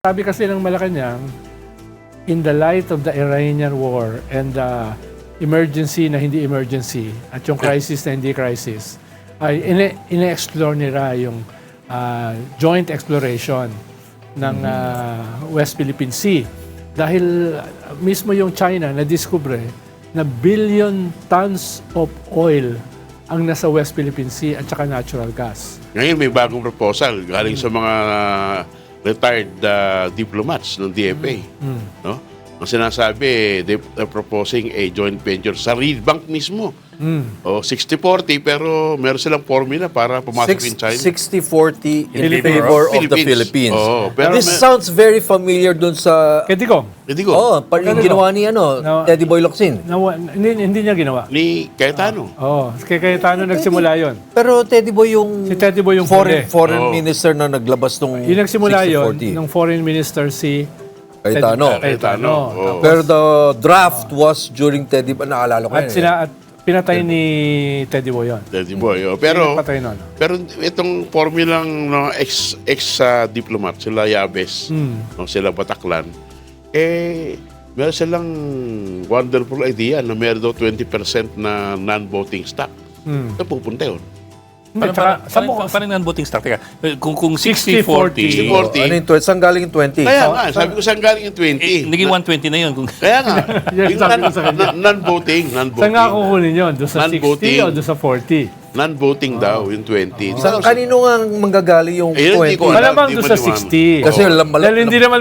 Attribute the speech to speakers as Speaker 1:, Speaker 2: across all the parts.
Speaker 1: Sabi kasi ng Malacanang, in the light of the Iranian war and the emergency na hindi emergency at yung crisis na hindi crisis, ay ine-explore nila yung joint exploration ng West Philippine Sea. Dahil mismo yung China na-discover na billion tons of oil ang nasa West Philippine Sea at saka natural gas.
Speaker 2: Ngayon may bagong proposal galing sa mga retired diplomats ng DFA. No? Ang sinasabi, they're proposing a joint venture sa Reed Bank mismo. O 60-40 pero meron silang formula para pumasok in China.
Speaker 3: 60-40 in favor of the Philippines.
Speaker 2: Oo, pero
Speaker 3: This sounds very familiar dun sa...
Speaker 1: Kaya ko,
Speaker 2: Hindi ko.
Speaker 3: Oh, yung ginawa ni Teddy Boy Locsin.
Speaker 1: hindi niya ginawa.
Speaker 2: Ni Cayetano.
Speaker 1: Kay Cayetano nagsimula yon.
Speaker 3: Pero Teddy Boy yung...
Speaker 1: Si Teddy Boy yung
Speaker 3: foreign minister na naglabas nung
Speaker 1: yung nagsimula yon
Speaker 3: 60-40.
Speaker 1: ng foreign minister si
Speaker 3: Cayetano.
Speaker 1: Cayetano.
Speaker 2: Oo.
Speaker 3: Pero the draft was during Teddy Boy. Naalala ko yan.
Speaker 1: At pinatay ni Teddy Boy yun.
Speaker 2: Teddy Boy. Oh. Pero
Speaker 1: Pinatay nun.
Speaker 2: pero itong formulang ex-diplomat, sila Yabes, no, sila Bataklan, meron silang wonderful idea na meron daw 20% na non-voting stock. Ito pupunta yun.
Speaker 4: Parang non-voting stock. Teka, kung 60-40,
Speaker 2: 60-40.
Speaker 3: Ano yung 20? Saan galing yung 20?
Speaker 2: Kaya nga, sabi ko saan galing yung 20?
Speaker 4: naging 120 na yun.
Speaker 2: Kaya nga,
Speaker 1: Yan,
Speaker 2: yung
Speaker 1: sabi ko sa kanya.
Speaker 2: non-voting.
Speaker 1: Saan nga kukunin yun? Doon sa 60
Speaker 2: Non-voting.
Speaker 1: o doon sa 40?
Speaker 2: Non-voting daw, yung 20.
Speaker 3: Kanino nga manggagaling yung
Speaker 2: Hindi
Speaker 3: 20?
Speaker 2: ko alam.
Speaker 1: Malamang
Speaker 2: di
Speaker 1: doon
Speaker 2: ba
Speaker 1: sa
Speaker 2: naman?
Speaker 1: 60.
Speaker 3: Kasi
Speaker 1: Dahil hindi naman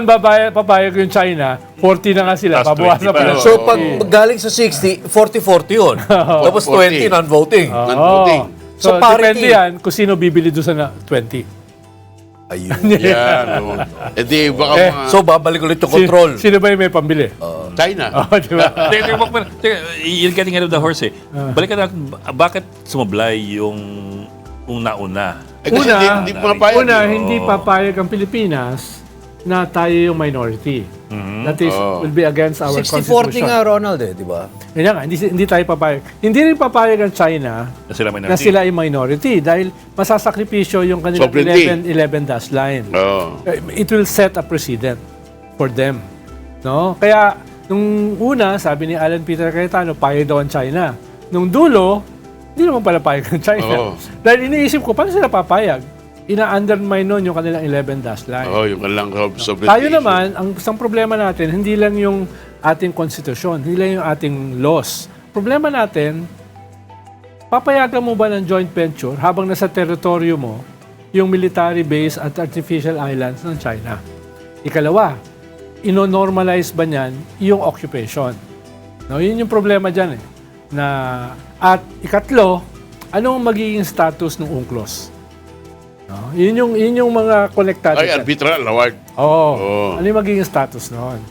Speaker 1: papayag yung China, 40 na nga sila.
Speaker 4: Plus
Speaker 1: Babawasan
Speaker 4: 20
Speaker 1: pa
Speaker 4: pa.
Speaker 1: lang.
Speaker 3: So pag galing sa 60, 40-40 yun. Tapos 20
Speaker 2: 40.
Speaker 3: non-voting.
Speaker 2: Non-voting.
Speaker 1: So,
Speaker 3: So, parity.
Speaker 1: depende yan kung sino bibili doon sa 20.
Speaker 3: Ayun.
Speaker 2: Yan. Oh. E di, baka mga
Speaker 3: So babalik ulit yung control.
Speaker 1: Sino ba yung may pambili?
Speaker 2: China.
Speaker 1: Di ba?
Speaker 4: You're getting ahead of the horse eh. Balikan natin, bakit sumablay yung nauna?
Speaker 2: Eh, kasi hindi pumapayag.
Speaker 1: Hindi papayag ang Pilipinas na tayo yung minority. That is, will be against our
Speaker 3: 60-40
Speaker 1: constitution.
Speaker 3: nga Ronald di ba?
Speaker 1: Yan nga, hindi tayo papayag. Hindi rin papayag ang China
Speaker 4: Na sila
Speaker 1: na sila ay
Speaker 4: minority.
Speaker 1: minority dahil masasakripisyo yung kanilang
Speaker 2: Sovereignty.
Speaker 1: 11 dash line.
Speaker 2: Oh.
Speaker 1: It will set a precedent for them. No? Kaya, nung una, sabi ni Alan Peter Cayetano, payag daw ang China. Nung dulo, hindi naman pala payag ang China.
Speaker 2: Oo.
Speaker 1: Dahil iniisip ko, paano sila papayag? Ina-undermine nun yung kanilang 11 dash line.
Speaker 2: Oh, yung kanilang sovereignty.
Speaker 1: Tayo naman, ang isang problema natin, hindi lang yung ating konstitusyon, hindi lang yung ating laws. Problema natin, papayagan mo ba ng joint venture habang nasa teritoryo mo yung military base at artificial islands ng China? Ikalawa, ino-normalize ba niyan yung occupation? No, yun yung problema dyan eh. At ikatlo, anong magiging status ng UNCLOS? No? Yun yung mga konektado.
Speaker 2: Ay, arbitral award.
Speaker 1: Oo.
Speaker 2: Oo.
Speaker 1: Ano yung magiging status noon?